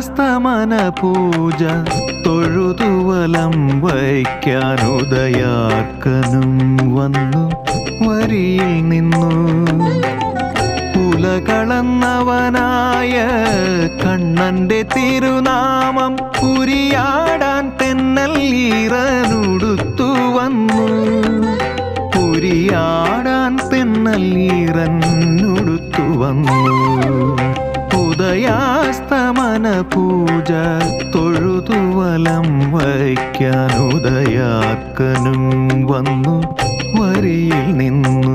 ഉദയാസ്തമന പൂജ തൊഴുതുവലം വയ്ക്കാനുദയാർക്കനും വന്നു വരിയിൽ നിന്നു. ഉലകളന്നവനായ കണ്ണന്റെ തിരുനാമം ഉരിയാടാൻ തെന്നൽ ഈറനുടുത്തു വന്നു. ഉരിയാടാൻ തെന്നൽ ഈറനുടുത്തു വന്നു. ഉദയാസ്തമന പൂജ തൊഴുതുവലം വയ്ക്കാനുദയാർക്കനും വന്നു വരിയിൽ നിന്നു.